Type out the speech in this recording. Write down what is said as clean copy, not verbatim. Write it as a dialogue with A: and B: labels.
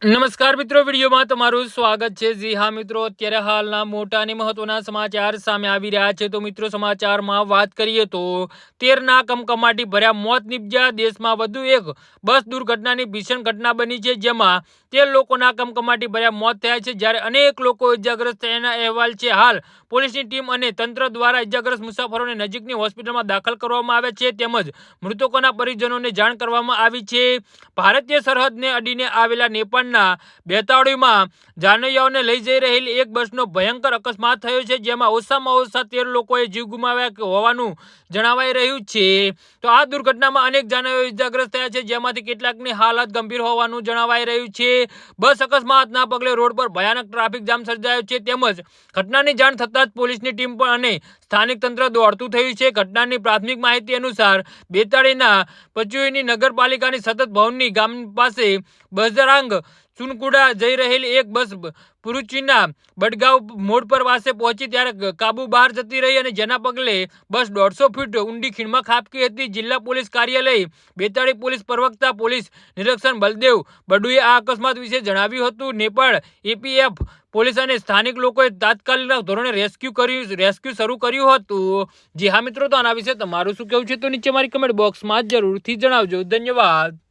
A: નમસ્કાર મિત્રો, વિડીયોમાં તમારું સ્વાગત છે। જી હા મિત્રો, અત્યારે હાલના મોટા અને મહત્વના સમાચાર સામે આવી રહ્યા છે। તો મિત્રો, સમાચારમાં વાત કરીએ તો 13ના કમકમાટી ભર્યા મોત નિપજ્યા। દેશમાં વધુ એક બસ દુર્ઘટનાની ભીષણ ઘટના બની છે, જેમાં 13 લોકોના કમકમાટી ભર્યા મોત થયા છે, જ્યારે અનેક લોકો ઇજાગ્રસ્ત થયાના અહેવાલ છે। હાલ પોલીસની ટીમ અને તંત્ર દ્વારા ઇજાગ્રસ્ત મુસાફરોને નજીકની હોસ્પિટલમાં દાખલ કરવામાં આવે છે, તેમજ મૃતકોના પરિજનોને જાણ કરવામાં આવી છે। ભારતીય સરહદને અડીને આવેલા નેપાળના બેતાળીમાં જાનૈયાઓને લઈ જઈ રહેલી એક બસનો ભયંકર અકસ્માત થયો છે, જેમાં ઓછામાં ઓછા 13 લોકોએ જીવ ગુમાવ્યા હોવાનું જણાવાઈ રહ્યું છે। તો આ દુર્ઘટનામાં અનેક જાનૈયાઓ ઇજાગ્રસ્ત થયા છે, જેમાંથી કેટલાકની હાલત ગંભીર હોવાનું જણાવાઈ રહ્યું છે। બસ અકસ્માતના પગલે રોડ પર ભયાનક ટ્રાફિક જામ સર્જાયો છે, તેમજ ઘટનાની જાણ થતાં જ પોલીસની ટીમ પણ અને સ્થાનિક તંત્ર દોડતું થયું છે। ઘટનાની પ્રાથમિક માહિતી અનુસાર બેતાળીના પચુઈની નગરપાલિકાની સતત ભવનની ગામ પાસે બજરાંગ ચુનકુડા જઈ રહેલી એક બસ પુરુચીના બડગાંવ મોડ પર પાસે પહોંચી ત્યારે કાબુ બહાર જતી રહી, અને જેના પગલે બસ 150 ફૂટ ઊંડી ખીણમાં ખાબકી હતી। જિલ્લા પોલીસ કાર્યાલય બેતાળી પોલીસ પ્રવક્તા પોલીસ નિરીક્ષક બલદેવ બડુએ આ અકસ્માત વિશે જણાવ્યું હતું। નેપાળ એપીએફ પોલીસ અને સ્થાનિક લોકોએ તાત્કાલિક ધોરણે રેસ્ક્યુ શરૂ કર્યું હતું। જી હા મિત્રો, તો આના વિશે તમારું શું કહેવું છે તો નીચે મારી કમેન્ટ બોક્સમાં જરૂરથી જણાવજો। ધન્યવાદ।